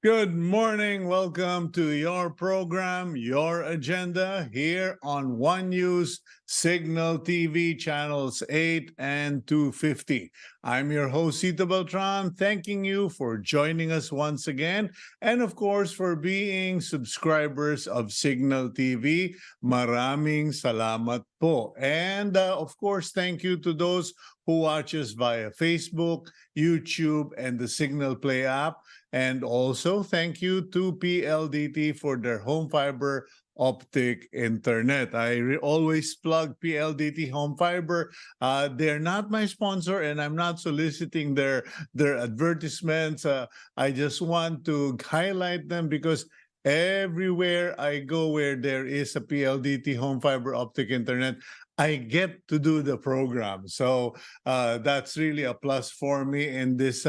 Good morning. Welcome to your program, Your Agenda, here on One News, Cignal TV, channels 8 and 250. I'm your host, Cito Beltran, thanking you for joining us once again, and of course, for being subscribers of Cignal TV. Maraming salamat po. And of course, thank you to those who watch us via Facebook, YouTube, and the Cignal Play app. And also, thank you to PLDT for their home fiber optic internet. I always plug PLDT home fiber. They're not my sponsor, and I'm not soliciting their advertisements. I just want to highlight them because everywhere I go where there is a PLDT home fiber optic internet, I get to do the program. So that's really a plus for me in this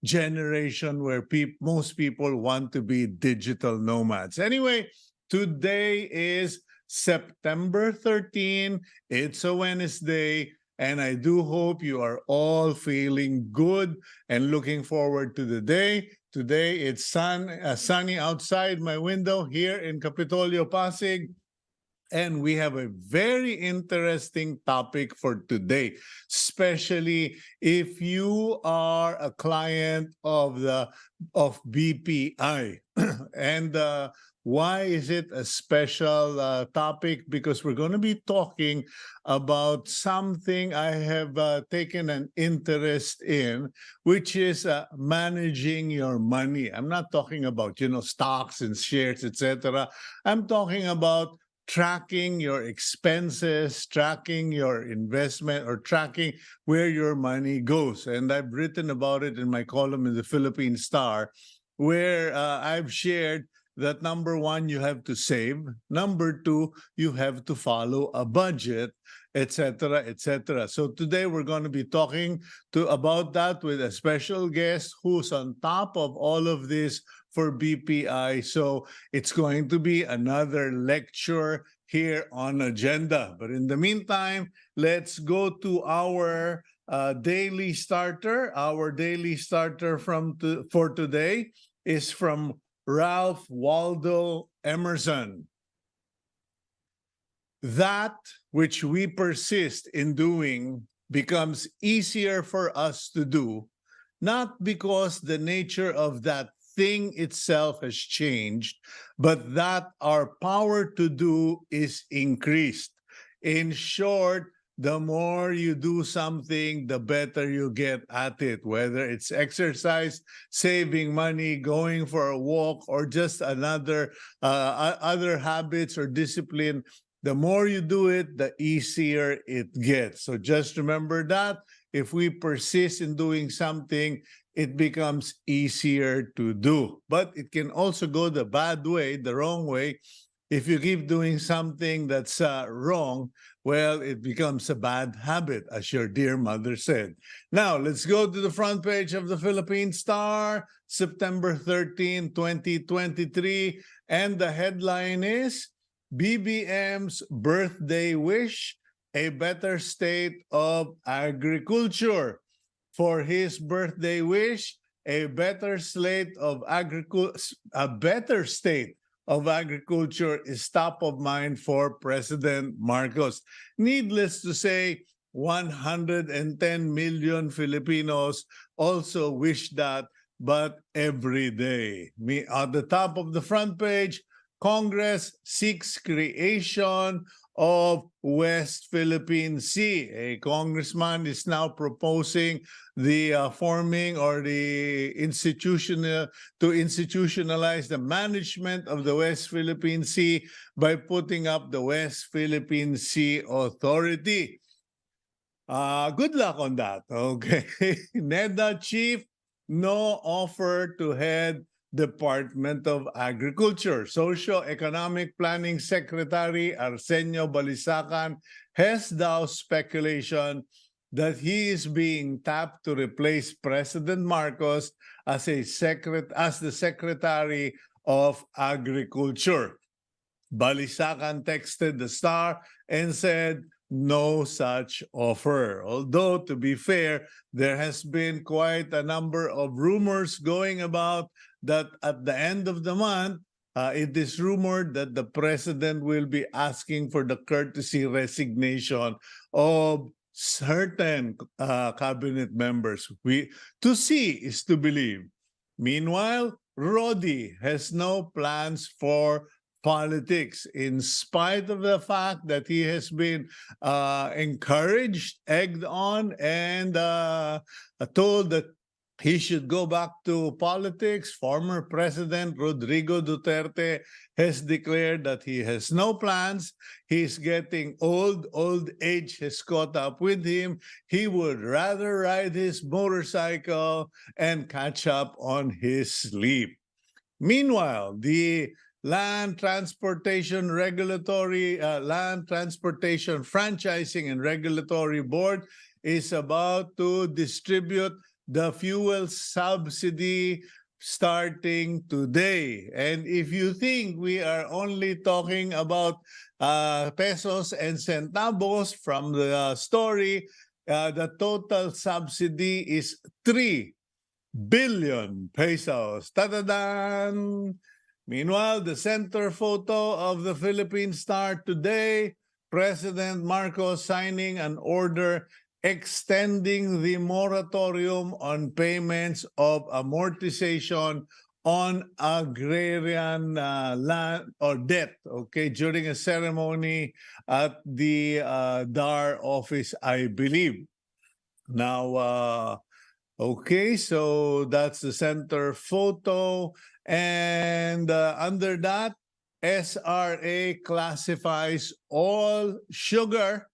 generation where most people want to be digital nomads. Anyway, today is September 13. It's a Wednesday. And I do hope you are all feeling good and looking forward to the day. Today, it's sunny outside my window here in Capitolio, Pasig. And we have a very interesting topic for today, especially if you are a client of BPI. And why is it a special topic? Because we're going to be talking about something I have taken an interest in, which is managing your money. I'm not talking about, stocks and shares, etc. I'm talking about tracking your expenses, tracking your investment, or tracking where your money goes. And I've written about it in my column in the Philippine Star, where I've shared that number one, you have to save. Number two, you have to follow a budget, etc., etc. So today we're going to be talking about that with a special guest who's on top of all of this for BPI. So it's going to be another lecture here on Agenda. But in the meantime, let's go to our daily starter. Our daily starter for today is from Ralph Waldo Emerson. That which we persist in doing becomes easier for us to do, not because the nature of that thing itself has changed, but that our power to do is increased. In short, the more you do something, the better you get at it, whether it's exercise, saving money, going for a walk, or just other habits or discipline. The more you do it, the easier it gets. So just remember that if we persist in doing something, it becomes easier to do. But it can also go the bad way, the wrong way. If you keep doing something that's wrong, well, it becomes a bad habit, as your dear mother said. Now, let's go to the front page of the Philippine Star, September 13, 2023. And the headline is, BBM's birthday wish, a better state of agriculture. For his birthday wish, a better state of agriculture is top of mind for President Marcos. Needless to say, 110 million Filipinos also wish that, but every day. At the top of the front page, Congress seeks creation of West Philippine Sea. A congressman is now proposing the forming or the institutionalize the management of the West Philippine Sea by putting up the West Philippine Sea Authority. Good luck on that. Okay. NEDA chief, no offer to head Department of Agriculture. Socio-Economic Planning Secretary Arsenio Balisacan has doused speculation that he is being tapped to replace President Marcos as the Secretary of Agriculture. Balisacan texted the Star and said, no such offer. Although, to be fair, there has been quite a number of rumors going about that at the end of the month, it is rumored that the president will be asking for the courtesy resignation of certain cabinet members. To see is to believe. Meanwhile, Rodi has no plans for politics, in spite of the fact that he has been encouraged, egged on, and told that he should go back to politics. Former President Rodrigo Duterte has declared that he has no plans. He's getting old. Old age has caught up with him. He would rather ride his motorcycle and catch up on his sleep. Meanwhile, the Land Transportation Franchising and Regulatory Board is about to distribute the fuel subsidy starting today. And if you think we are only talking about pesos and centavos from the story, the total subsidy is 3 billion pesos. Ta-da-dan! Meanwhile, the center photo of the Philippine Star today, President Marcos signing an order extending the moratorium on payments of amortization on agrarian land or debt, okay, during a ceremony at the DAR office, I believe. Now, okay, so that's the center photo. And under that, SRA classifies all sugar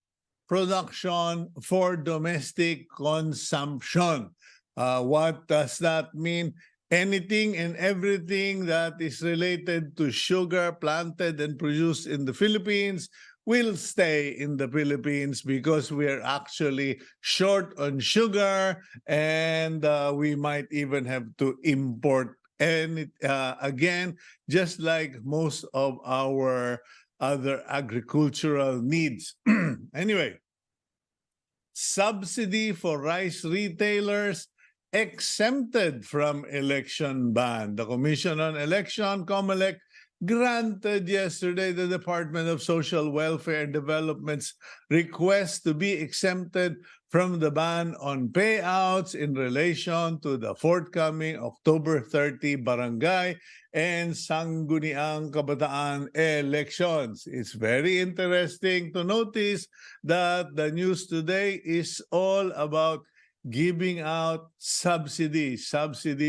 production for domestic consumption. What does that mean? Anything and everything that is related to sugar planted and produced in the Philippines will stay in the Philippines because we are actually short on sugar, and we might even have to import again, just like most of our other agricultural needs. Anyway, subsidy for rice retailers exempted from election ban. The Commission on Election, COMELEC, granted yesterday the Department of Social Welfare and Development's request to be exempted from the ban on payouts in relation to the forthcoming October 30 barangay and Sangguniang Kabataan elections. It's very interesting to notice that the news today is all about giving out subsidy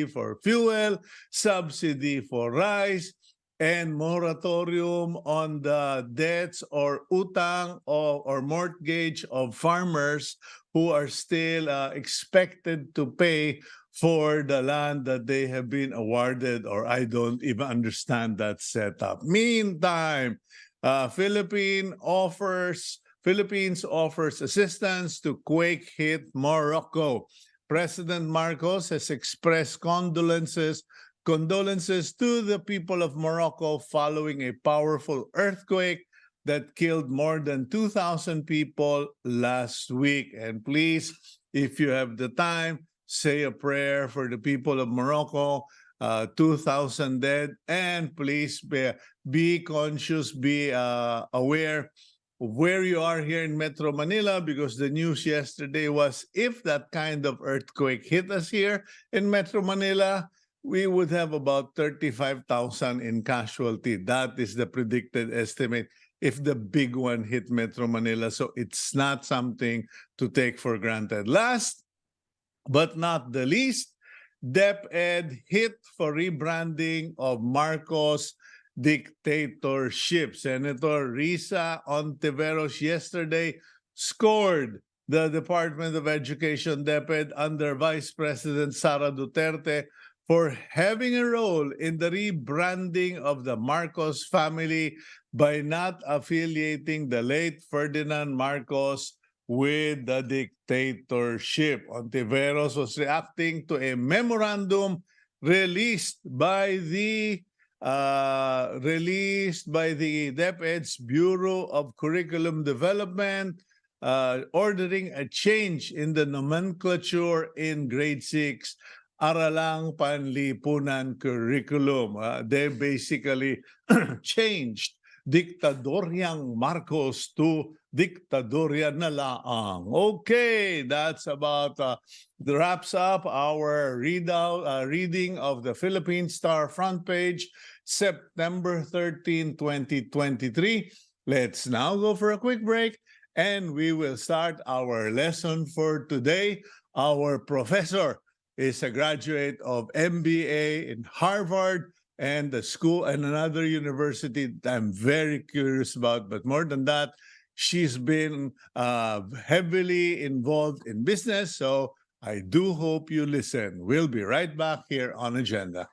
for fuel, subsidy for rice, and moratorium on the debts or utang or mortgage of farmers who are still expected to pay for the land that they have been awarded, or I don't even understand that setup. Meantime, Philippines offers assistance to quake-hit Morocco. President Marcos has expressed condolences to the people of Morocco following a powerful earthquake that killed more than 2,000 people last week. And please, if you have the time, say a prayer for the people of Morocco. 2,000 dead, and please be conscious, be aware of where you are here in Metro Manila, because the news yesterday was if that kind of earthquake hit us here in Metro Manila, we would have about 35,000 in casualty. That is the predicted estimate if the big one hit Metro Manila. So it's not something to take for granted. Last but not the least, DepEd hit for rebranding of Marcos dictatorship. Senator Risa Ontiveros yesterday scored the Department of Education, DepEd, under Vice President Sara Duterte for having a role in the rebranding of the Marcos family by not affiliating the late Ferdinand Marcos with the dictatorship. Ontiveros was reacting to a memorandum released by the DepEd's Bureau of Curriculum Development, ordering a change in the nomenclature in grade 6 Aralang Panlipunan curriculum. They basically changed Diktadoryang Marcos to Diktadorya na laang. Okay, that's about wraps up our reading of the Philippine Star front page, September 13, 2023. Let's now go for a quick break, and we will start our lesson for today. Our professor is a graduate of MBA in Harvard and the school and another university that I'm very curious about. But more than that, she's been heavily involved in business. So I do hope you listen. We'll be right back here on Agenda.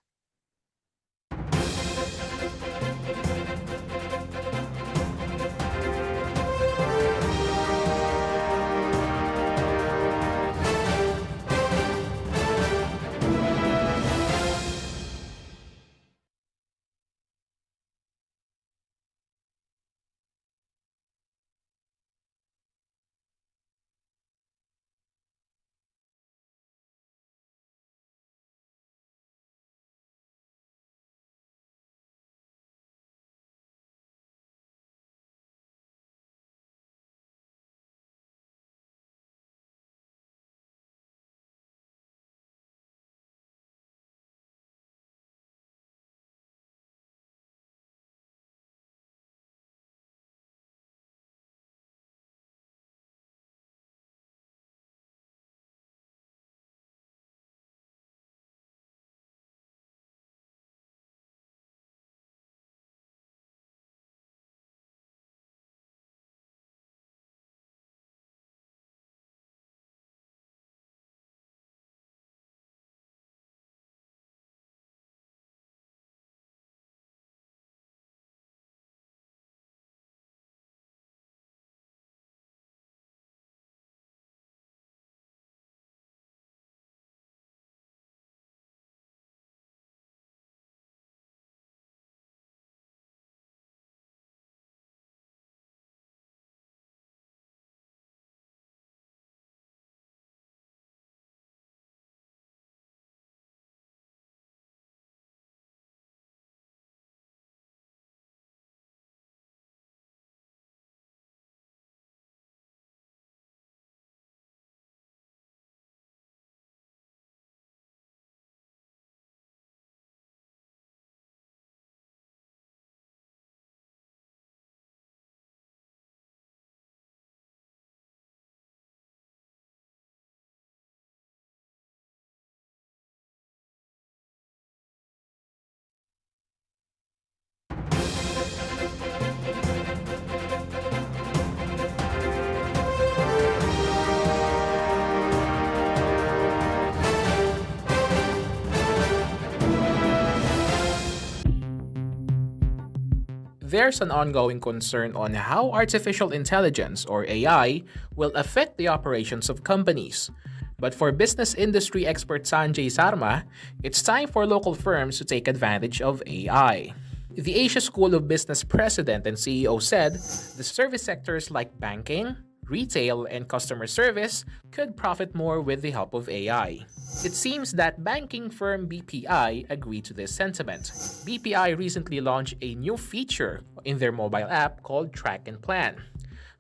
There's an ongoing concern on how artificial intelligence, or AI, will affect the operations of companies. But for business industry expert Sanjay Sarma, it's time for local firms to take advantage of AI. The Asia School of Business president and CEO said the service sectors like banking, retail, and customer service could profit more with the help of AI. It seems that banking firm BPI agreed to this sentiment. BPI recently launched a new feature in their mobile app called Track and Plan.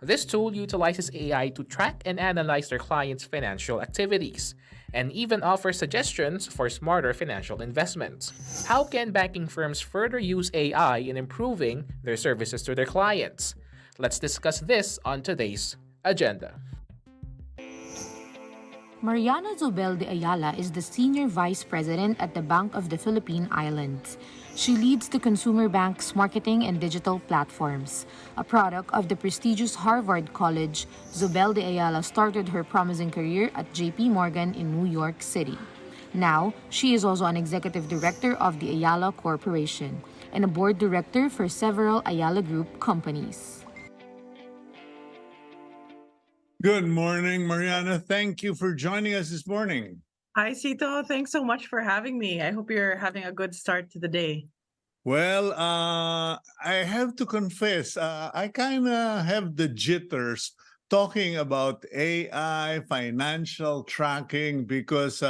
This tool utilizes AI to track and analyze their clients' financial activities, and even offers suggestions for smarter financial investments. How can banking firms further use AI in improving their services to their clients? Let's discuss this on today's agenda. Mariana Zobel De Ayala is the Senior Vice President at the Bank of the Philippine Islands. She leads the consumer bank's marketing and digital platforms. A product of the prestigious Harvard College, Zobel De Ayala started her promising career at JP Morgan in New York City. Now, she is also an executive director of the Ayala Corporation and a board director for several Ayala Group companies. Good morning, Mariana. Thank you for joining us this morning. Hi, Cito. Thanks so much for having me. I hope you're having a good start to the day. Well, I have to confess, I kind of have the jitters talking about AI, financial tracking, because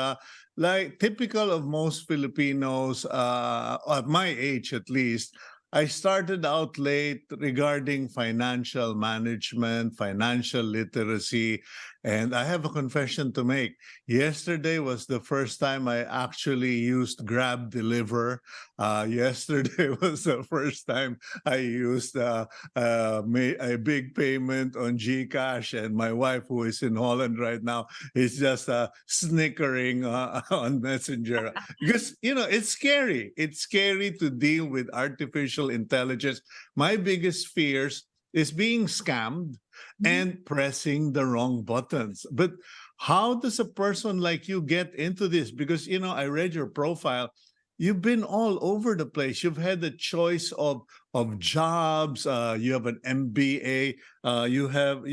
like typical of most Filipinos, at my age at least, I started out late regarding financial management, financial literacy, and I have a confession to make. Yesterday was the first time I actually used Grab Deliver. Yesterday was the first time I used a big payment on GCash, and my wife, who is in Holland right now, is just snickering on Messenger, because it's scary. It's scary to deal with artificial intelligence. My biggest fears is being scammed and pressing the wrong buttons. But how does a person like you get into this? Because I read your profile. You've been all over the place. You've had the choice of jobs. You have an MBA. You have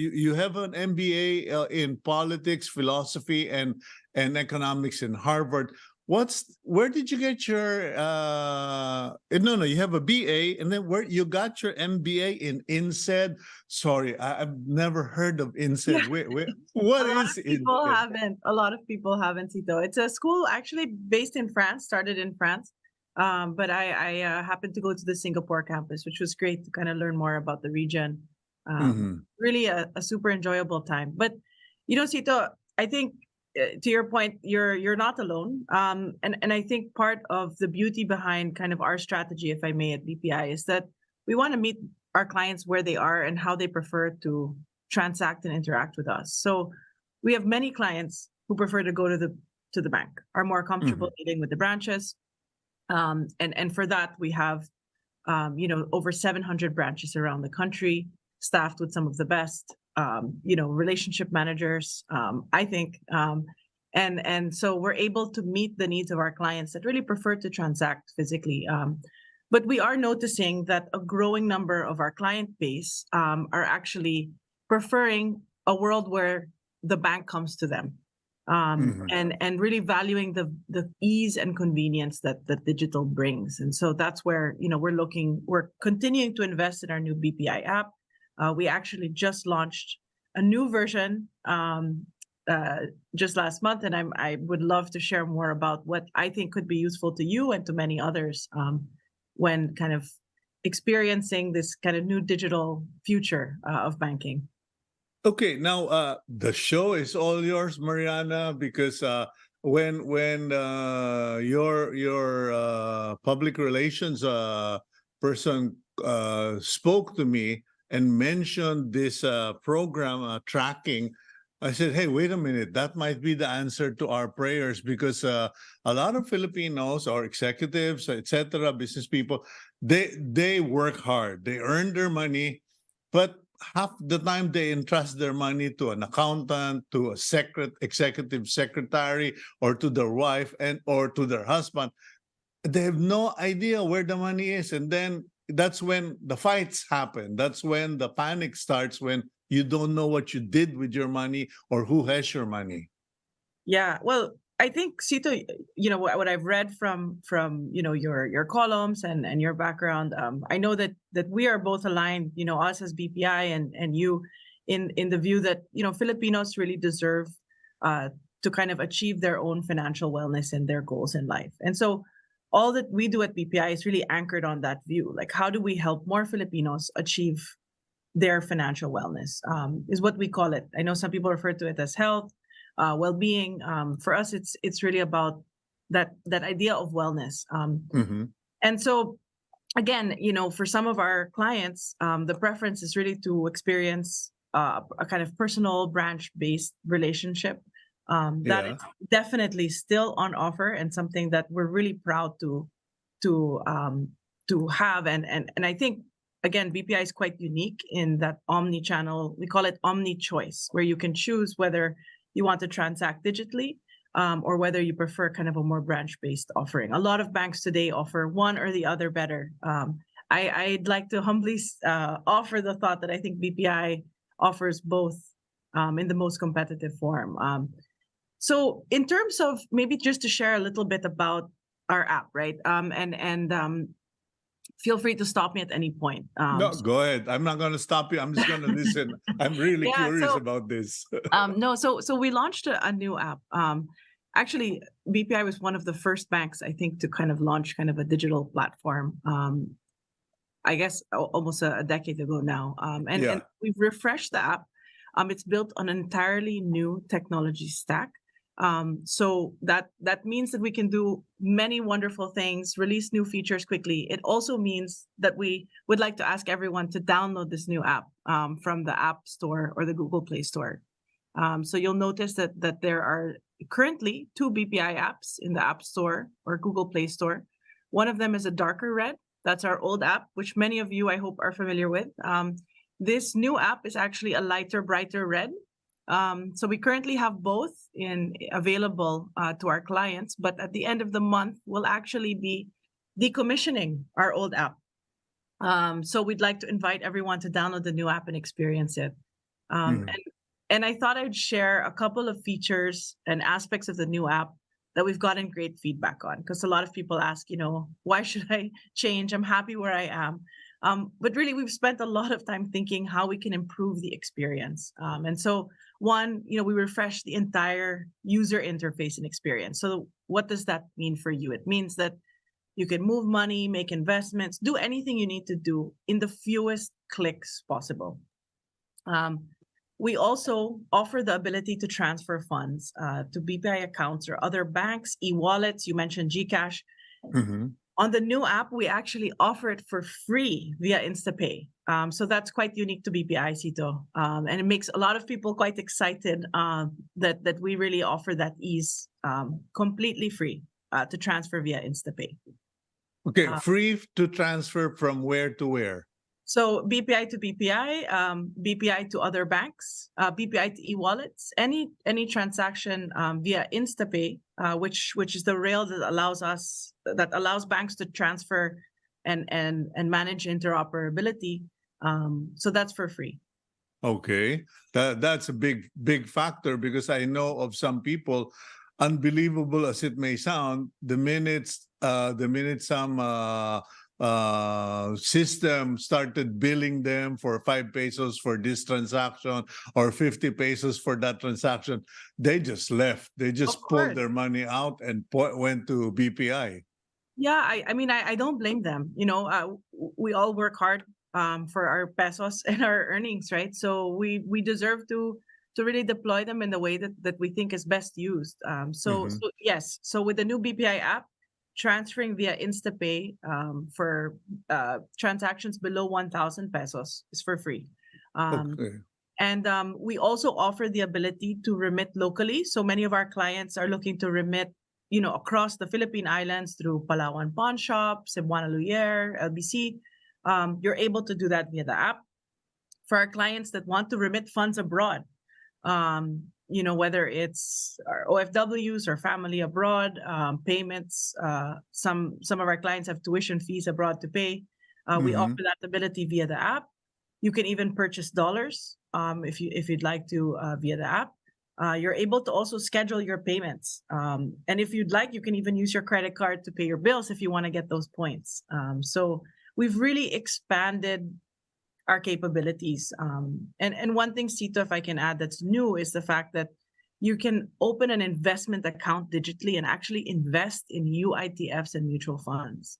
an MBA in politics, philosophy, and economics in Harvard. Where did you get your no, you have a BA, and then where you got your MBA in INSEAD? Sorry, I've never heard of INSEAD. What is INSEAD? A lot of people haven't, Cito. It's a school actually based in France, started in France. But I happened to go to the Singapore campus, which was great to kind of learn more about the region. Really a super enjoyable time. But Cito, I think to your point, you're not alone. And I think part of the beauty behind kind of our strategy, if I may, at BPI, is that we want to meet our clients where they are and how they prefer to transact and interact with us. So we have many clients who prefer to go to the bank, are more comfortable dealing with the branches. And for that, we have over 700 branches around the country, staffed with some of the best relationship managers, I think. And so we're able to meet the needs of our clients that really prefer to transact physically. But we are noticing that a growing number of our client base are actually preferring a world where the bank comes to them, and really valuing the ease and convenience that digital brings. And so that's where we're continuing to invest in our new BPI app. We actually just launched a new version just last month, and I would love to share more about what I think could be useful to you and to many others when kind of experiencing this kind of new digital future of banking. Okay, now the show is all yours, Mariana, because when your public relations person spoke to me and mentioned this program tracking, I said, hey, wait a minute, that might be the answer to our prayers, because a lot of Filipinos or executives, etc., business people, they work hard, they earn their money, but half the time they entrust their money to an accountant, to a executive secretary, or to their wife or to their husband. They have no idea where the money is, and then that's when the fights happen. That's when the panic starts, when you don't know what you did with your money or who has your money. Yeah, well, I think, Cito, what I've read from your columns and your background, I know that we are both aligned, us as BPI and you, in the view that Filipinos really deserve to kind of achieve their own financial wellness and their goals in life. And so all that we do at BPI is really anchored on that view. Like, how do we help more Filipinos achieve their financial wellness, is what we call it. I know some people refer to it as health, well-being. For us, it's really about that idea of wellness. And so, again, for some of our clients, the preference is really to experience a kind of personal branch-based relationship. That is definitely still on offer, and something that we're really proud to have. And I think, again, BPI is quite unique in that omni-channel. We call it omni-choice, where you can choose whether you want to transact digitally or whether you prefer kind of a more branch-based offering. A lot of banks today offer one or the other better. I'd like to humbly offer the thought that I think BPI offers both in the most competitive form. So in terms of maybe just to share a little bit about our app, right? feel free to stop me at any point. No, go ahead. I'm not going to stop you. I'm just going to listen. I'm really Yeah, curious so about this. no, so we launched a new app. Actually, BPI was one of the first banks, I think, to kind of launch kind of a digital platform. I guess almost a decade ago now. And Yeah. we've refreshed the app. It's built on an entirely new technology stack. So that means that we can do many wonderful things, release new features quickly. It also means that we would like to ask everyone to download this new app from the App Store or the Google Play Store. So you'll notice that there are currently 2 BPI apps in the App Store or Google Play Store. One of them is a darker red. That's our old app, which many of you, I hope, are familiar with. This new app is actually a lighter, brighter red. So we currently have both available to our clients, but at the end of the month, we'll actually be decommissioning our old app. So we'd like to invite everyone to download the new app and experience it. And I thought I'd share a couple of features and aspects of the new app that we've gotten great feedback on, because a lot of people ask, why should I change? I'm happy where I am. But really, we've spent a lot of time thinking how we can improve the experience. And so one, we refreshed the entire user interface and experience. So what does that mean for you? It means that you can move money, make investments, do anything you need to do in the fewest clicks possible. We also offer the ability to transfer funds to BPI accounts or other banks, e-wallets. You mentioned GCash. On the new app, we actually offer it for free via InstaPay. So that's quite unique to BPI, Cito. And it makes a lot of people quite excited that we really offer that ease, completely free to transfer via InstaPay. Okay, free to transfer from where to where? So BPI to BPI, BPI to other banks, BPI to e-wallets, any transaction via InstaPay, which is the rail that allows banks to transfer and manage interoperability. So that's for free. Okay, that's a big factor, because I know of some people, unbelievable as it may sound, the minute some system started billing them for 5 pesos for this transaction or 50 pesos for that transaction, they just left. They just pulled their money out and went to BPI. Yeah, I mean, I don't blame them. We all work hard for our pesos and our earnings, right? So we deserve to really deploy them in the way that we think is best used. So yes, so with the new BPI app, transferring via InstaPay for transactions below 1,000 pesos is for free. And we also offer the ability to remit locally. So many of our clients are looking to remit, across the Philippine Islands through Palawan Pawn Shop, Cebuana Luyer, LBC. You're able to do that via the app. For our clients that want to remit funds abroad, whether it's our OFWs or family abroad, payments. Some of our clients have tuition fees abroad to pay. We offer that ability via the app. You can even purchase dollars if you'd like to via the app. You're able to also schedule your payments. And if you'd like, you can even use your credit card to pay your bills if you want to get those points. So we've really expanded our capabilities. And one thing, Cito, if I can add, that's new is the fact that you can open an investment account digitally and actually invest in UITFs and mutual funds.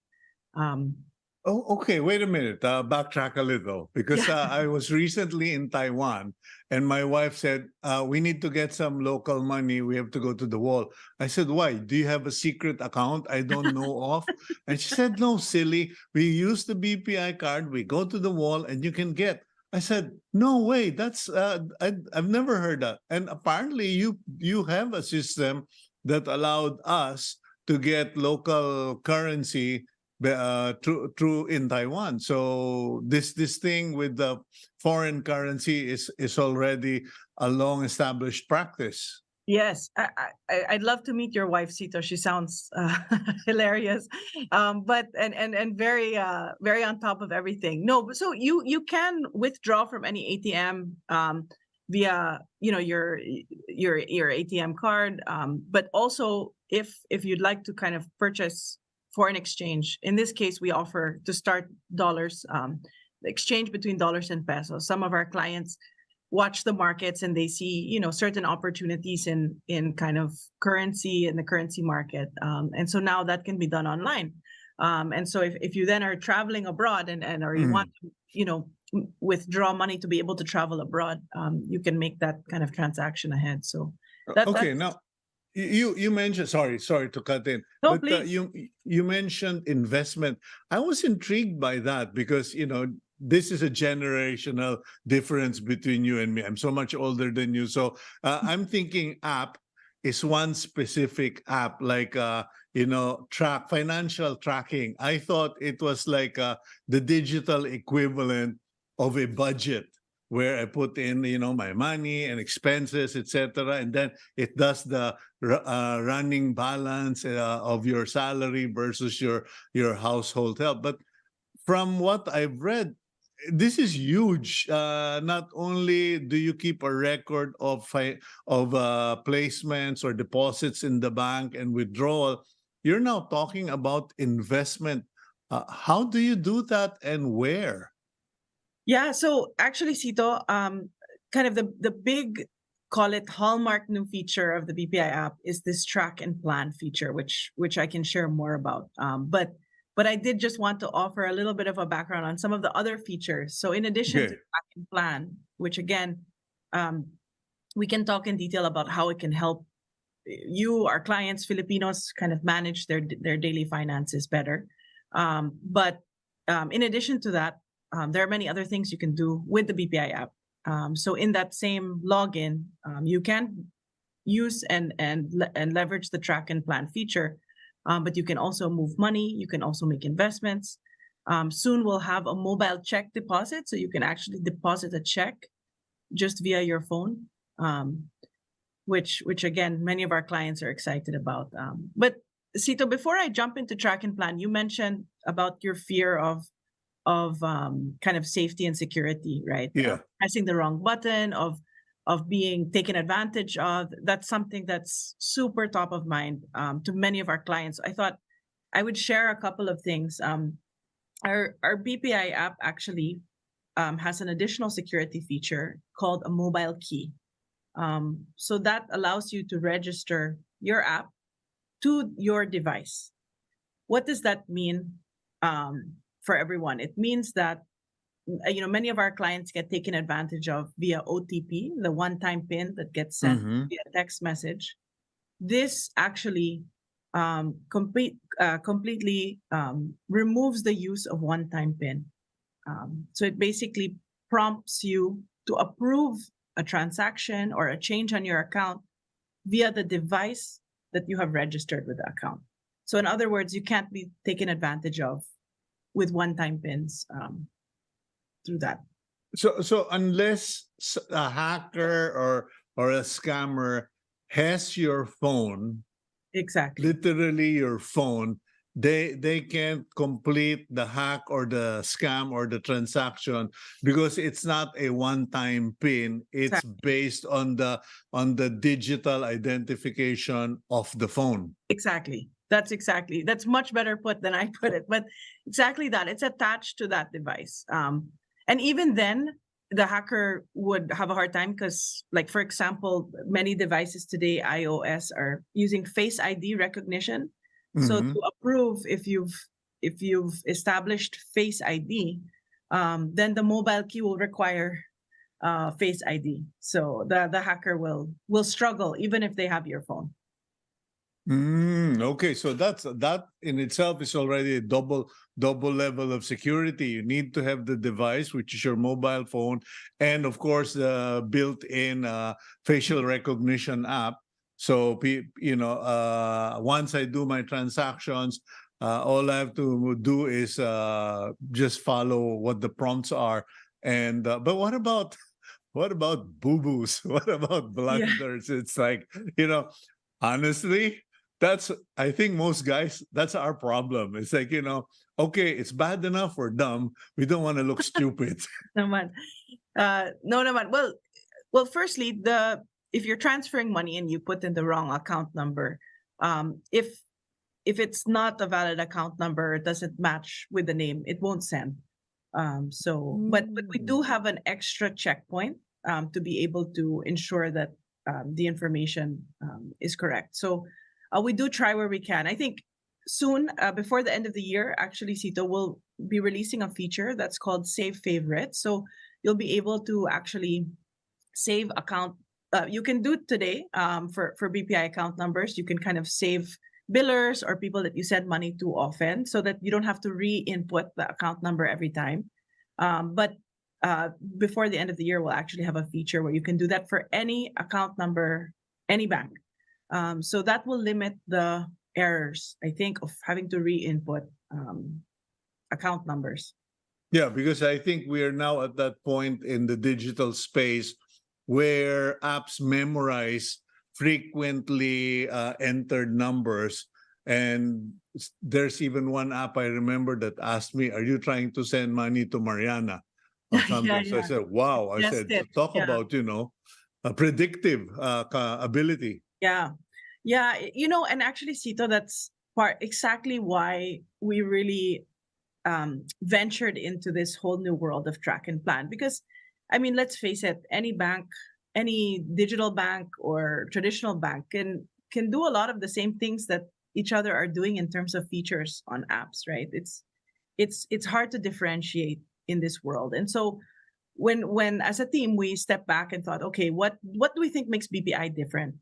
Okay. Wait a minute. Backtrack a little, because I was recently in Taiwan, and my wife said, we need to get some local money. We have to go to the wall. I said, why? Do you have a secret account I don't know of? And she said, no, silly. We use the BPI card. We go to the wall and you can get. I said, no way. That's I've never heard that. And apparently you have a system that allowed us to get local currency true in Taiwan. So this thing with the foreign currency is already a long established practice. Yes, I'd love to meet your wife, Cito. She sounds hilarious, but and very very on top of everything. No, but so you can withdraw from any ATM via your ATM card, but also if you'd like to kind of purchase foreign exchange. In this case, we offer to start dollars, the exchange between dollars and pesos. Some of our clients watch the markets and they see, certain opportunities in kind of currency in the currency market. And so now that can be done online. And so if you then are traveling abroad or you want to, withdraw money to be able to travel abroad, you can make that kind of transaction ahead. So okay, now you mentioned, sorry to cut in, no, but please. you mentioned investment. I was intrigued by that because this is a generational difference between you and me. I'm so much older than you, so I'm thinking app is one specific app, like track financial tracking. I thought it was like the digital equivalent of a budget where I put in, my money and expenses, etc., and then it does the running balance of your salary versus your household help. But from what I've read, this is huge. Not only do you keep a record of placements or deposits in the bank and withdrawal, you're now talking about investment. How do you do that, and where? Yeah, so actually, Cito, kind of the big, call it hallmark new feature of the BPI app is this track and plan feature, which I can share more about. But I did just want to offer a little bit of a background on some of the other features. So in addition to Okay. track and plan, which again, we can talk in detail about how it can help you, our clients, Filipinos, kind of manage their daily finances better. But in addition to that, there are many other things you can do with the BPI app. So in that same login, you can use and leverage the track and plan feature, but you can also move money. You can also make investments. Soon we'll have a mobile check deposit, so you can actually deposit a check just via your phone, which again, many of our clients are excited about. But Cito, before I jump into track and plan, you mentioned about your fear of kind of safety and security, right? Yeah. Pressing the wrong button, of being taken advantage of. That's something that's super top of mind to many of our clients. I thought I would share a couple of things. Our BPI app actually has an additional security feature called a mobile key. So that allows you to register your app to your device. What does that mean for everyone? It means that many of our clients get taken advantage of via OTP, the one-time PIN that gets sent via text message. This actually completely removes the use of one-time PIN. So it basically prompts you to approve a transaction or a change on your account via the device that you have registered with the account. So in other words, you can't be taken advantage of with one-time PINs through that. So unless a hacker or a scammer has your phone, Exactly. literally your phone, they can't complete the hack or the scam or the transaction because it's not a one-time PIN. It's based on the digital identification of the phone. Exactly. That's much better put than I put it, but exactly that. It's attached to that device. And even then, the hacker would have a hard time because, like, for example, many devices today, iOS, are using Face ID recognition. So to approve, if you've established Face ID, then the mobile key will require Face ID. So the hacker will struggle even if they have your phone. Okay, so that in itself is already a double level of security. You need to have the device, which is your mobile phone, and of course the built-in facial recognition app. So once I do my transactions, all I have to do is just follow what the prompts are. And but what about boo-boos? What about blunders? It's like, honestly, I think most guys, that's our problem. It's like, okay, it's bad enough we're dumb. We don't want to look stupid. Naman. No naman. Well, firstly, if you're transferring money and you put in the wrong account number, if if it's not a valid account number, it doesn't match with the name, it won't send. But we do have an extra checkpoint to be able to ensure that the information is correct. So we do try where we can. I think soon, before the end of the year, actually, Cito will be releasing a feature that's called Save Favorites. So you'll be able to actually save account. You can do it today for BPI account numbers. You can kind of save billers or people that you send money to often, so that you don't have to re-input the account number every time. But before the end of the year, we'll actually have a feature where you can do that for any account number, any bank. So that will limit the errors, I think, of having to re-input account numbers. Yeah, because I think we are now at that point in the digital space where apps memorize frequently entered numbers. And there's even one app I remember that asked me, "Are you trying to send money to Mariana?" Or something. So I Yeah. said, "Wow." I Just said, it. talk Yeah. about, a predictive ability. Yeah. Yeah. And actually, Cito, that's exactly why we really ventured into this whole new world of track and plan. Because, I mean, let's face it, any bank, any digital bank or traditional bank can do a lot of the same things that each other are doing in terms of features on apps, right? It's hard to differentiate in this world. And so when as a team we stepped back and thought, okay, what do we think makes BPI different?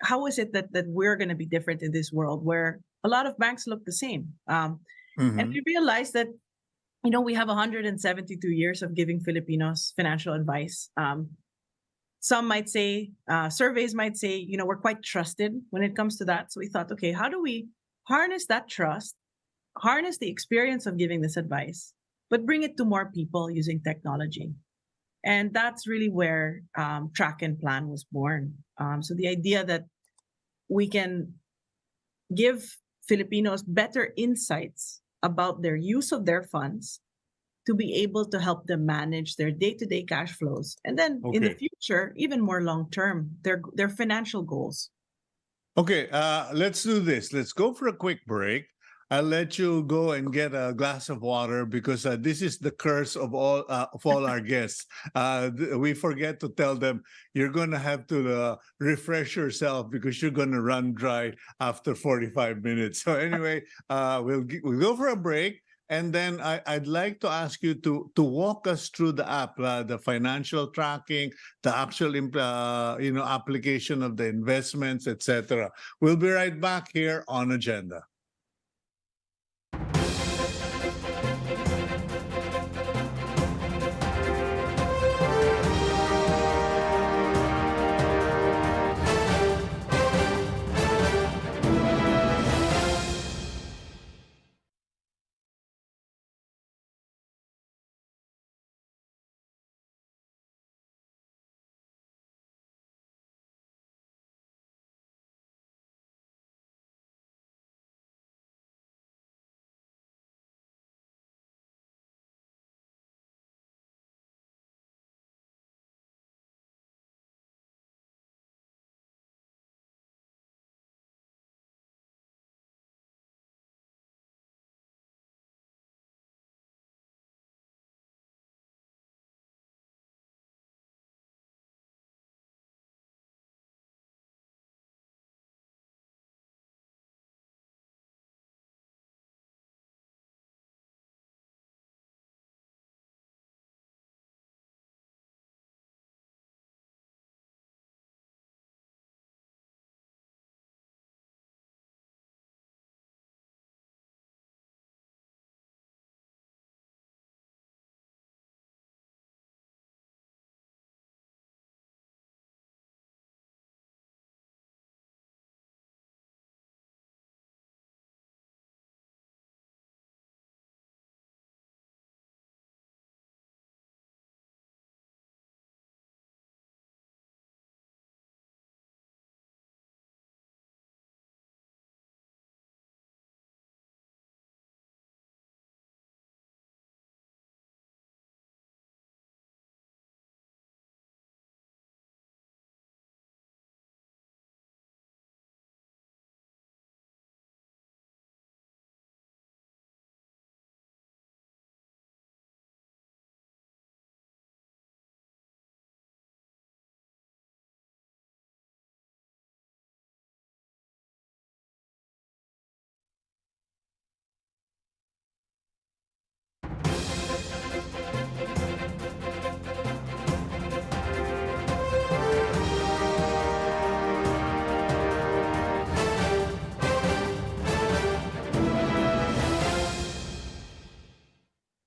How is it that we're going to be different in this world where a lot of banks look the same? And we realized that we have 172 years of giving Filipinos financial advice. Some might say, surveys might say, we're quite trusted when it comes to that. So we thought, okay, how do we harness that trust, harness the experience of giving this advice, but bring it to more people using technology? And that's really where Track and Plan was born. So the idea that we can give Filipinos better insights about their use of their funds to be able to help them manage their day-to-day cash flows, and then in the Okay. future, even more long-term, their financial goals. Okay, let's do this. Let's go for a quick break. I'll let you go and get a glass of water because this is the curse of all our guests. We forget to tell them you're going to have to refresh yourself because you're going to run dry after 45 minutes. So anyway, we'll go for a break. And then I'd like to ask you to walk us through the app, the financial tracking, the actual application of the investments, etc. We'll be right back here on Agenda.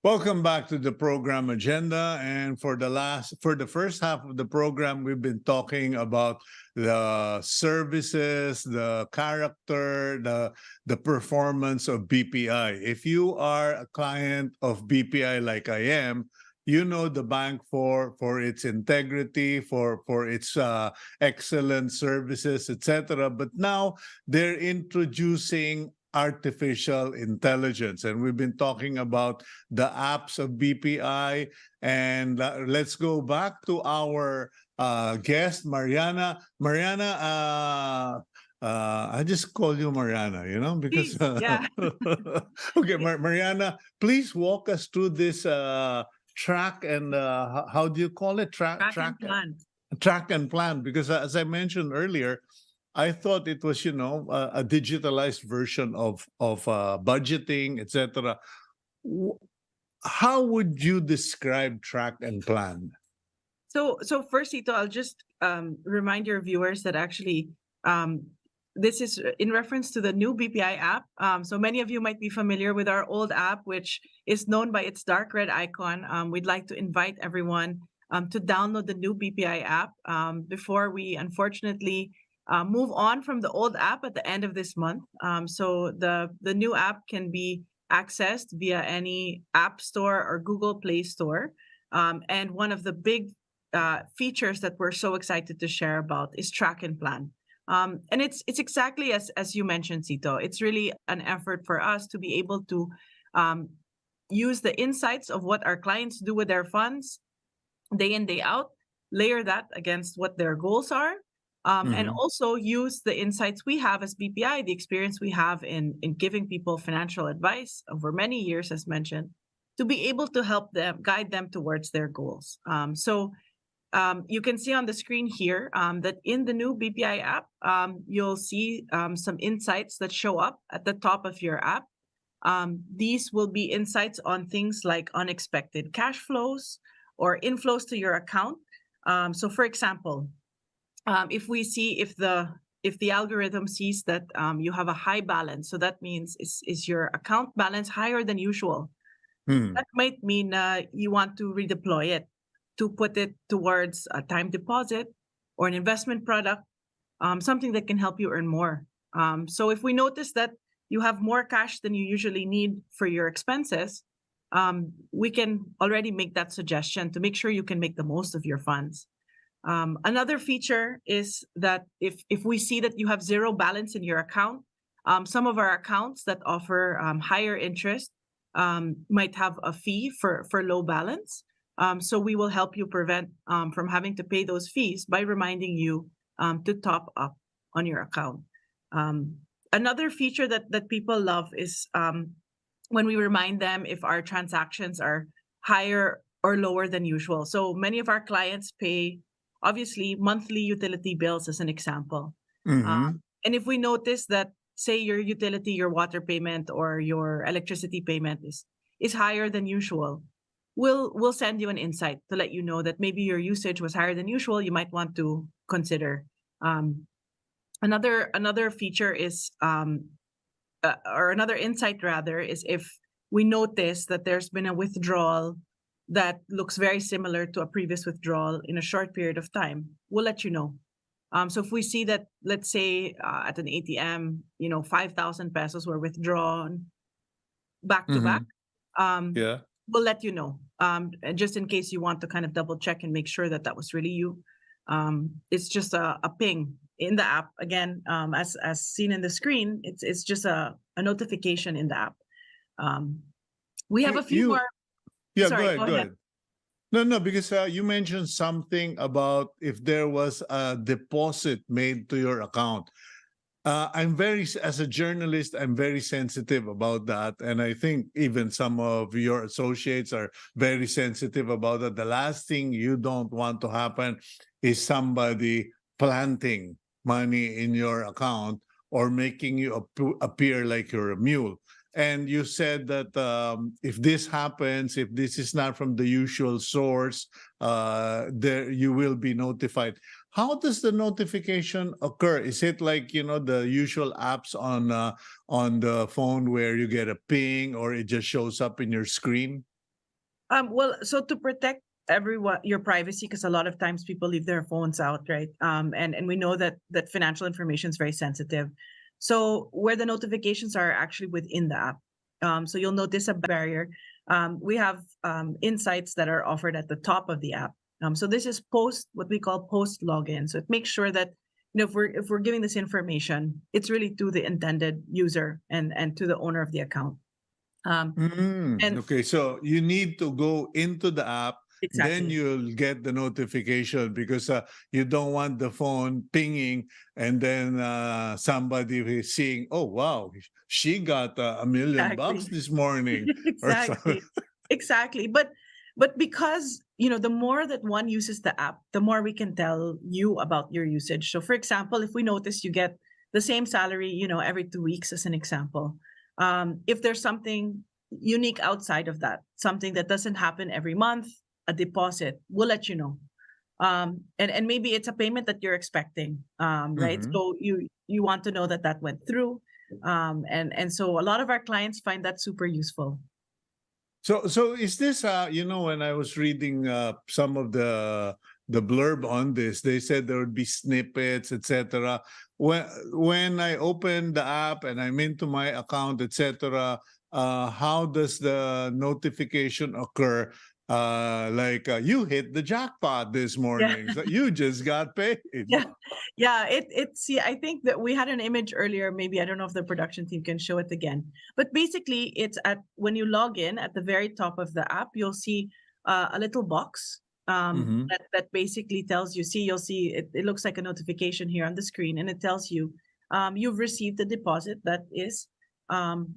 Welcome back to the program agenda. And for the first half of the program, we've been talking about the services, the character, the performance of BPI. If you are a client of BPI like I am, you know the bank for its integrity, for its excellent services, etc. But now they're introducing artificial intelligence, and we've been talking about the apps of BPI. And let's go back to our guest, Mariana. Mariana, I just call you Mariana, because Please, yeah. okay, Mariana, please walk us through this track and how do you call it? Track and plan. Track and plan, because as I mentioned earlier, I thought it was, a digitalized version of budgeting, etc. How would you describe track and plan? So first, Cito, I'll just remind your viewers that actually this is in reference to the new BPI app. So many of you might be familiar with our old app, which is known by its dark red icon. We'd like to invite everyone to download the new BPI app before we unfortunately move on from the old app at the end of this month. So the new app can be accessed via any App Store or Google Play Store. And one of the big features that we're so excited to share about is track and plan. And it's exactly as you mentioned, Cito. It's really an effort for us to be able to use the insights of what our clients do with their funds day in, day out, layer that against what their goals are, and also use the insights we have as BPI, the experience we have in giving people financial advice over many years, as mentioned, to be able to help them, guide them towards their goals. So you can see on the screen here that in the new BPI app, you'll see some insights that show up at the top of your app. These will be insights on things like unexpected cash flows or inflows to your account. So for example, if the algorithm sees that you have a high balance, so that means is your account balance higher than usual? That might mean you want to redeploy it to put it towards a time deposit or an investment product, something that can help you earn more. So if we notice that you have more cash than you usually need for your expenses, we can already make that suggestion to make sure you can make the most of your funds. Another feature is that if we see that you have zero balance in your account, some of our accounts that offer higher interest might have a fee for low balance. So we will help you prevent from having to pay those fees by reminding you to top up on your account. Another feature that people love is when we remind them if our transactions are higher or lower than usual. So many of our clients pay, obviously, monthly utility bills as an example. And if we notice that, say, your utility, your water payment, or your electricity payment is higher than usual, we'll send you an insight to let you know that maybe your usage was higher than usual. You might want to consider. Another feature is, or another insight rather, is if we notice that there's been a withdrawal that looks very similar to a previous withdrawal in a short period of time, we'll let you know. So if we see that, let's say at an ATM, 5,000 pesos were withdrawn back to back, we'll let you know. And just in case you want to kind of double check and make sure that that was really you. It's just a ping in the app. Again, as seen in the screen, it's just a notification in the app. We have a few more. Yeah, Sorry, go ahead. No, because you mentioned something about if there was a deposit made to your account. As a journalist, I'm very sensitive about that. And I think even some of your associates are very sensitive about that. The last thing you don't want to happen is somebody planting money in your account or making you appear like you're a mule. And you said that if this happens, if this is not from the usual source, there you will be notified. How does the notification occur? Is it like the usual apps on the phone where you get a ping or it just shows up in your screen? Well, so to protect everyone, your privacy, because a lot of times people leave their phones out, right? And we know that financial information is very sensitive. So where the notifications are actually within the app. So you'll notice a barrier. We have insights that are offered at the top of the app. So this is what we call post login. So it makes sure that if we're giving this information, it's really to the intended user and to the owner of the account. And Okay, so you need to go into the app, then exactly. you'll get the notification because you don't want the phone pinging and then somebody is seeing, oh, wow, she got $1 million Exactly. this morning or something. Exactly. Exactly. But because, the more that one uses the app, the more we can tell you about your usage. So for example, if we notice you get the same salary, every 2 weeks as an example, if there's something unique outside of that, something that doesn't happen every month, a deposit, we'll let you know. And maybe it's a payment that you're expecting, right? Mhm. So you want to know that went through. And so a lot of our clients find that super useful. So is this when I was reading some of the blurb on this, they said there would be snippets, etc. When I open the app and I'm into my account, etc., how does the notification occur? You hit the jackpot this Yeah. morning. So you just got paid. Yeah. Yeah. It's I think that we had an image earlier. Maybe I don't know if the production team can show it again. But basically, it's when you log in at the very top of the app, you'll see a little box Mhm. that basically tells you. You'll see it looks like a notification here on the screen, and it tells you you've received a deposit that is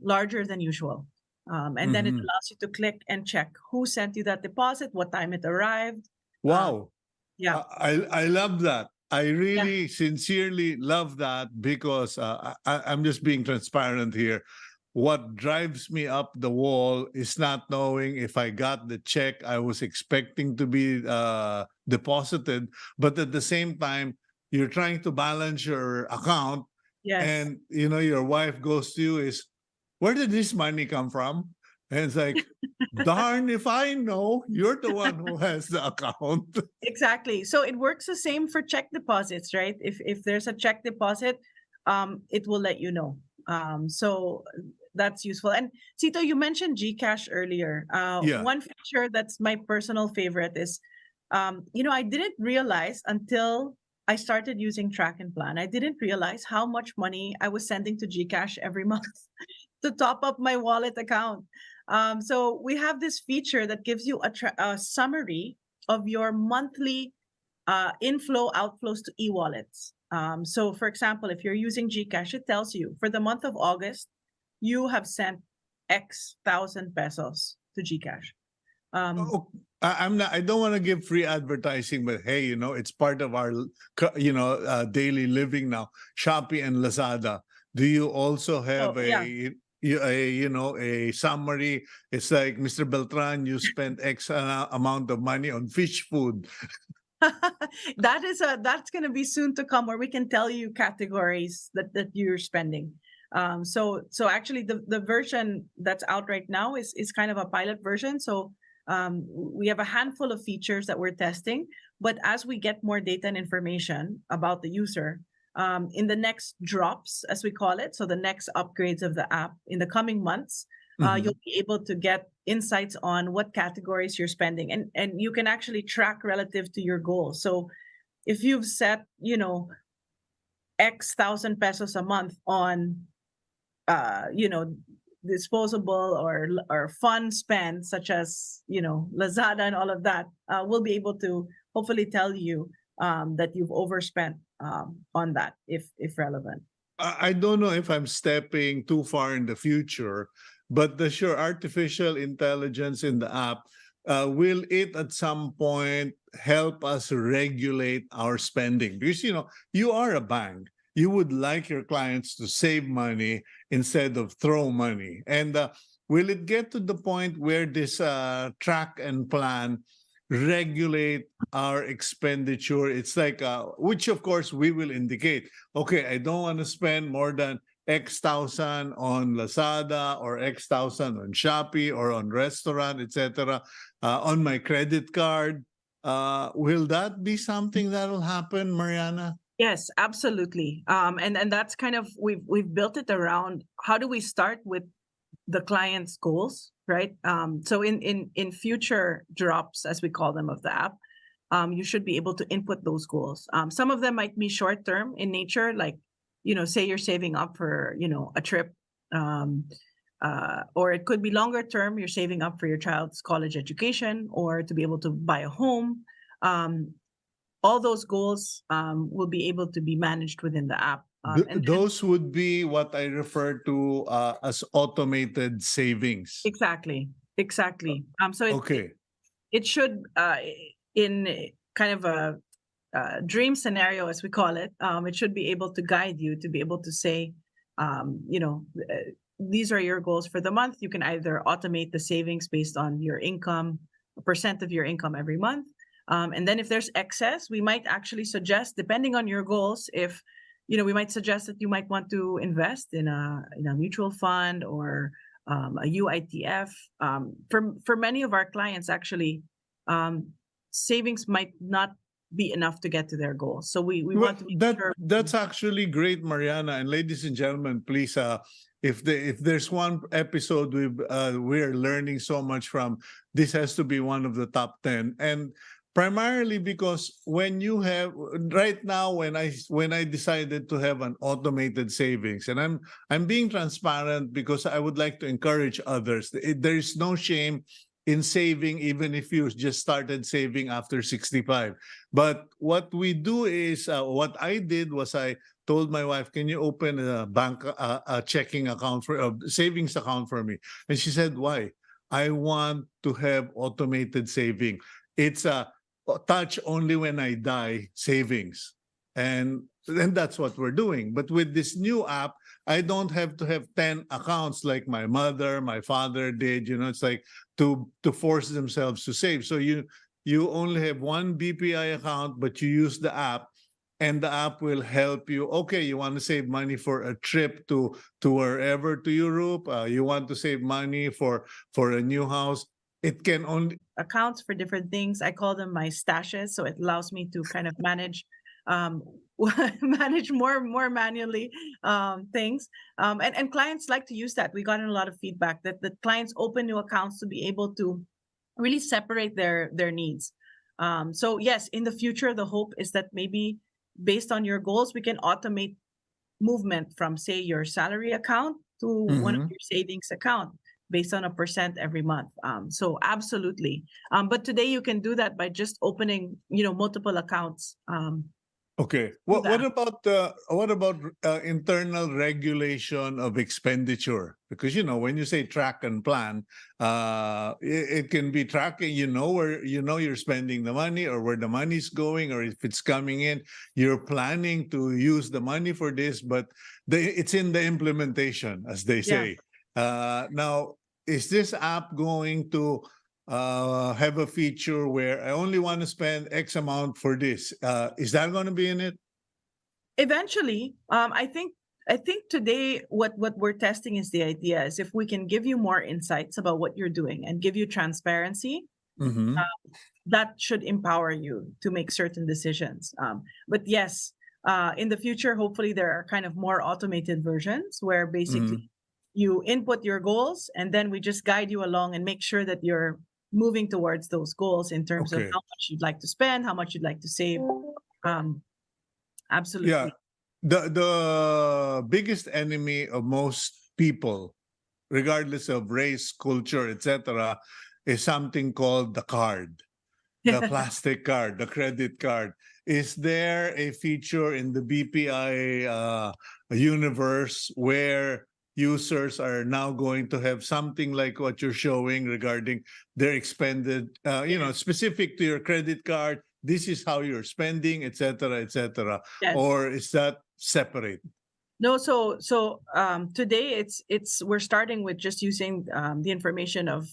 larger than usual. And then it Mhm. allows you to click and check who sent you that deposit, what time it arrived. Um, Wow. yeah. I love that. I Yeah. really sincerely love that because I'm just being transparent here. What drives me up the wall is not knowing if I got the check I was expecting to be deposited, but at the same time, you're trying to balance your account, Yes. and your wife goes to you is, where did this money come from? And it's like, darn if I know, you're the one who has the account. Exactly. So it works the same for check deposits, right? If there's a check deposit, it will let you know. So that's useful. And Cito, you mentioned Gcash earlier. Yeah. One feature that's my personal favorite is, I didn't realize until I started using Track and Plan. I didn't realize how much money I was sending to Gcash every month to top up my wallet account. So we have this feature that gives you a summary of your monthly inflow outflows to e-wallets. So for example, if you're using Gcash, it tells you for the month of August, you have sent X thousand pesos to Gcash. Um, Oh, I'm not. I don't want to give free advertising, but hey, it's part of our, daily living now. Shopee and Lazada. Do you also so have yeah, a summary? It's like, Mr. Beltran, you spent X amount of money on fish food. that's going to be soon to come, where we can tell you categories that you're spending. So actually the version that's out right now is kind of a pilot version. So we have a handful of features that we're testing, but as we get more data and information about the user, in the next drops, as we call it, so the next upgrades of the app in the coming months, Mhm. you'll be able to get insights on what categories you're spending, and you can actually track relative to your goals. So if you've set, X thousand pesos a month on, disposable or fun spend, such as, Lazada and all of that, we'll be able to hopefully tell you that you've overspent on that if relevant. I don't know if I'm stepping too far in the future, but does your artificial intelligence in the app, will it at some point help us regulate our spending? Because you are a bank. You would like your clients to save money instead of throw money. And will it get to the point where this track and plan regulate our expenditure? It's like, which of course we will indicate, okay, I don't want to spend more than X thousand on Lazada or X thousand on Shopee or on restaurant, etc. on my credit card. Will that be something that will happen, Mariana? Yes, absolutely. And that's kind of we've built it around how do we start with the client's goals, right? So in future drops, as we call them, of the app, you should be able to input those goals. Some of them might be short term in nature, like say you're saving up for a trip, or it could be longer term. You're saving up for your child's college education or to be able to buy a home. All those goals will be able to be managed within the app. Those would be what I refer to as automated savings. Exactly. So Okay. it should, in kind of a dream scenario, as we call it, it should be able to guide you to be able to say, these are your goals for the month. You can either automate the savings based on your income, a percent of your income every month. And then if there's excess, we might actually suggest, depending on your goals, if we might suggest that you might want to invest in a mutual fund or a UITF. For many of our clients, actually, savings might not be enough to get to their goals. So we want to make sure that's actually great, Mariana. And ladies and gentlemen, please, if there's one episode we're learning so much from, this has to be one of the top 10. And primarily because when you have right now, when I decided to have an automated savings, and I'm being transparent because I would like to encourage others. There is no shame in saving, even if you just started saving after 65. But what we do is, what I did was I told my wife, "Can you open a checking account for a savings account for me?" And she said, "Why?" "I want to have automated saving. It's a touch only when I die savings." And that's what we're doing. But with this new app, I don't have to have 10 accounts like my mother, my father did. It's like to force themselves to save. So you only have one BPI account, but you use the app, and the app will help you. Okay, you want to save money for a trip to wherever, to Europe. You want to save money for a new house. It can only accounts for different things. I call them my stashes, so it allows me to kind of manage manage more manually things. And clients like to use that. We got in a lot of feedback that the clients open new accounts to be able to really separate their needs. So yes, in the future, the hope is that maybe based on your goals, we can automate movement from, say, your salary account to one of your savings account based on a percent every month. So absolutely. But today you can do that by just opening, multiple accounts. Okay. What about internal regulation of expenditure? Because when you say track and plan, it can be tracking. Where you're spending the money, or where the money's going, or if it's coming in. You're planning to use the money for this, but it's in the implementation, as they say. Now, is this app going to have a feature where I only want to spend X amount for this? Is that going to be in it? Eventually, I think today what we're testing is the idea is if we can give you more insights about what you're doing and give you transparency, that should empower you to make certain decisions. But yes, in the future, hopefully there are kind of more automated versions where basically you input your goals and then we just guide you along and make sure that you're moving towards those goals in terms of how much you'd like to spend, how much you'd like to save. Absolutely. Yeah. The biggest enemy of most people, regardless of race, culture, etc., is something called the card, the plastic card, the credit card. Is there a feature in the BPI universe where users are now going to have something like what you're showing regarding their expended, specific to your credit card? This is how you're spending, etc., etc. Yes. Or is that separate? No, so today we're starting with just using the information of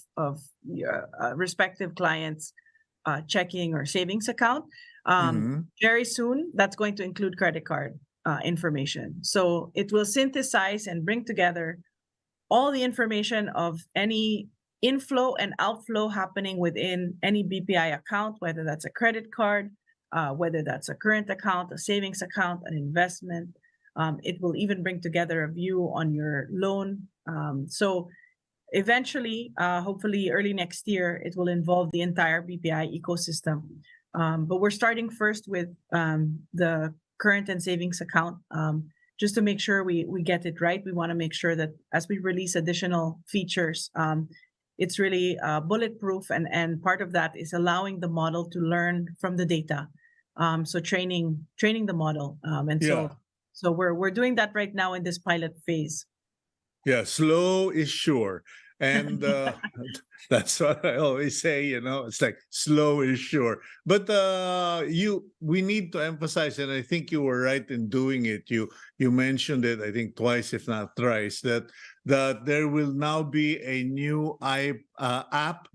your respective clients' checking or savings account. Very soon, that's going to include credit card information. So it will synthesize and bring together all the information of any inflow and outflow happening within any BPI account, whether that's a credit card, whether that's a current account, a savings account, an investment. It will even bring together a view on your loan. So eventually, hopefully early next year, it will involve the entire BPI ecosystem. But we're starting first with the current and savings account. Just to make sure we get it right, we want to make sure that as we release additional features, it's really bulletproof, and part of that is allowing the model to learn from the data. So training the model, and Yeah. so we're doing that right now in this pilot phase. Yeah, slow is sure. And that's what I always say, it's like slow is sure. But we need to emphasize, and I think you were right in doing it. You mentioned it, I think twice, if not thrice, that there will now be a new app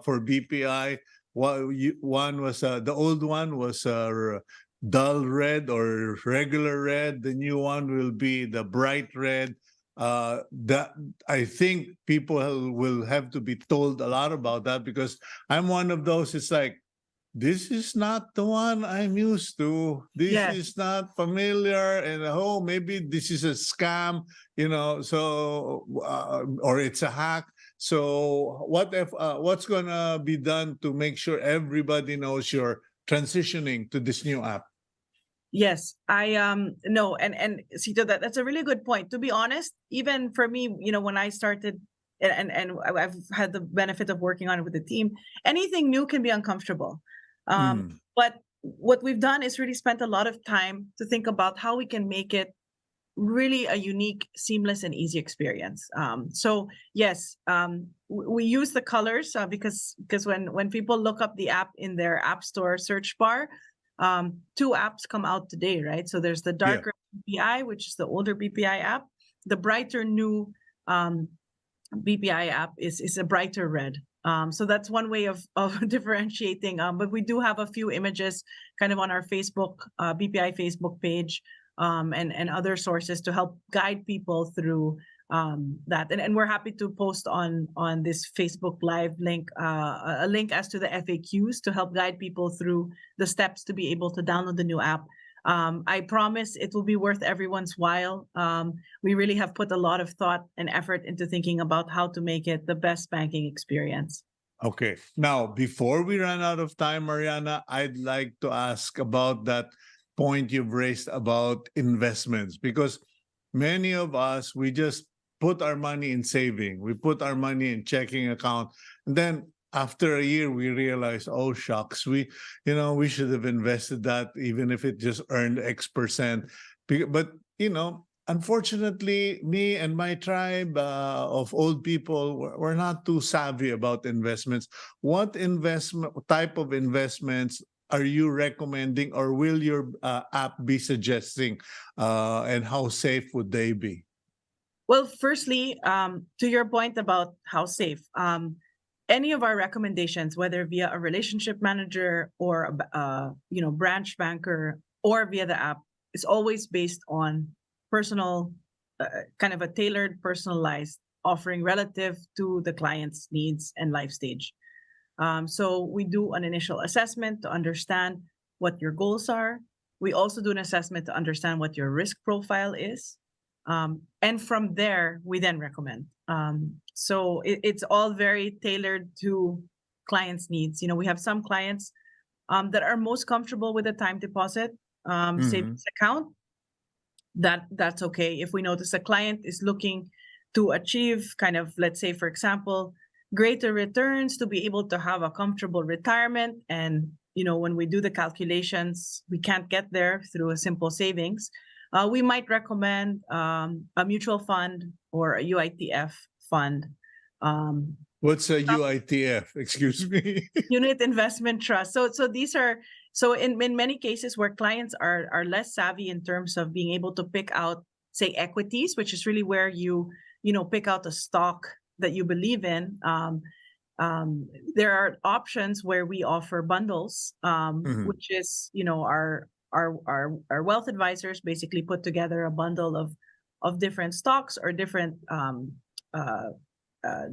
for BPI. One was the old one was dull red or regular red. The new one will be the bright red. That I think people will have to be told a lot about that, because I'm one of those. It's like, this is not the one I'm used to. This Yes. is not familiar, and maybe this is a scam, So or it's a hack. So what's gonna be done to make sure everybody knows you're transitioning to this new app? Yes, I no, and Cito, that's a really good point. To be honest, even for me, when I started, and I've had the benefit of working on it with the team, anything new can be uncomfortable. But what we've done is really spent a lot of time to think about how we can make it really a unique, seamless, and easy experience. So yes, we use the colors because when people look up the app in their app store search bar, two apps come out today, right? So there's the darker BPI, which is the older BPI app. The brighter new BPI app is a brighter red. So that's one way of differentiating. But we do have a few images kind of on our Facebook, BPI Facebook page, and other sources to help guide people through that. And we're happy to post on this Facebook Live link, a link as to the FAQs to help guide people through the steps to be able to download the new app. I promise it will be worth everyone's while. We really have put a lot of thought and effort into thinking about how to make it the best banking experience. Okay. Now, before we run out of time, Mariana, I'd like to ask about that point you've raised about investments, because many of us, we just put our money in saving. We put our money in checking account. And then after a year, we realize, oh, shucks, we should have invested that, even if it just earned X%. But, unfortunately, me and my tribe of old people, we're not too savvy about investments. What type of investments are you recommending, or will your app be suggesting, and how safe would they be? Well, firstly, to your point about how safe, any of our recommendations, whether via a relationship manager or a branch banker or via the app, is always based on personal, kind of a tailored, personalized offering relative to the client's needs and life stage. So we do an initial assessment to understand what your goals are. We also do an assessment to understand what your risk profile is. And from there, we then recommend. So it's all very tailored to clients' needs. We have some clients that are most comfortable with a time deposit savings account. That's okay. If we notice a client is looking to achieve kind of, let's say, for example, greater returns to be able to have a comfortable retirement, and when we do the calculations, we can't get there through a simple savings, we might recommend a mutual fund or a UITF fund. What's a UITF? Excuse me. Unit Investment Trust. So these are, so in many cases where clients are less savvy in terms of being able to pick out, say, equities, which is really where you pick out a stock that you believe in. There are options where we offer bundles, which is our wealth advisors basically put together a bundle of different stocks or different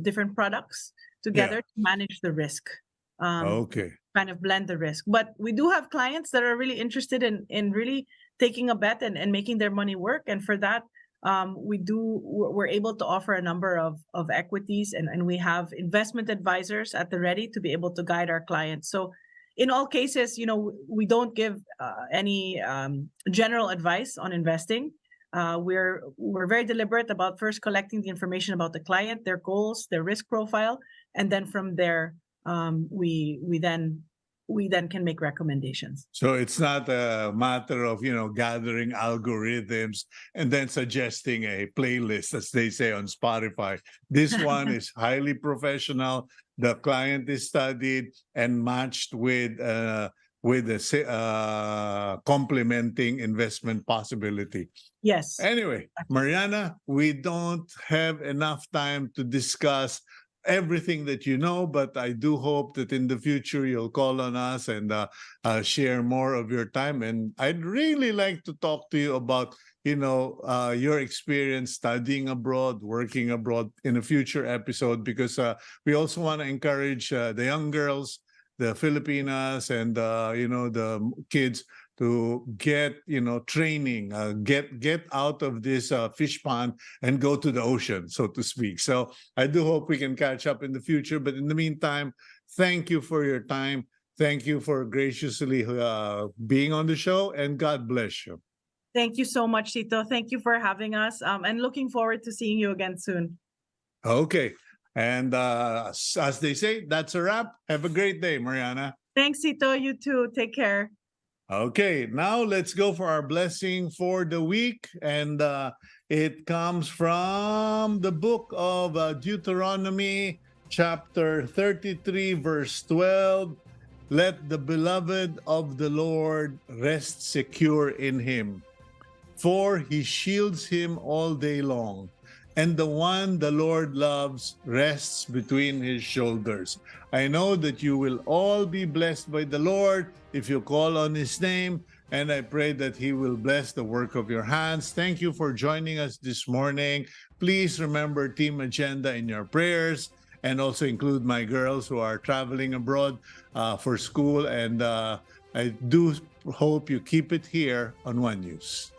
different products together to manage the risk. Okay. Kind of blend the risk. But we do have clients that are really interested in really taking a bet and making their money work. And for that, we're able to offer a number of equities, and we have investment advisors at the ready to be able to guide our clients. So in all cases, we don't give any general advice on investing. We're very deliberate about first collecting the information about the client, their goals, their risk profile, and then from there, we then can make recommendations. So it's not a matter of, gathering algorithms and then suggesting a playlist, as they say on Spotify. This one is highly professional. The client is studied and matched with a complementing investment possibility. Yes. Anyway, Mariana, we don't have enough time to discuss everything that you know, but I do hope that in the future you'll call on us and share more of your time. And I'd really like to talk to you about, your experience studying abroad, working abroad in a future episode, because we also want to encourage the young girls, the Filipinas, and the kids to get training, get out of this fish pond and go to the ocean, so to speak. So I do hope we can catch up in the future. But in the meantime, thank you for your time. Thank you for graciously being on the show, and God bless you. Thank you so much, Cito. Thank you for having us, and looking forward to seeing you again soon. Okay. And as they say, that's a wrap. Have a great day, Mariana. Thanks, Cito. You too. Take care. Okay, now let's go for our blessing for the week. And it comes from the book of Deuteronomy, chapter 33, verse 12. Let the beloved of the Lord rest secure in him, for he shields him all day long, and the one the Lord loves rests between his shoulders. I know that you will all be blessed by the Lord if you call on his name, and I pray that he will bless the work of your hands. Thank you for joining us this morning. Please remember Team Agenda in your prayers, and also include my girls who are traveling abroad for school. And I do hope you keep it here on One News.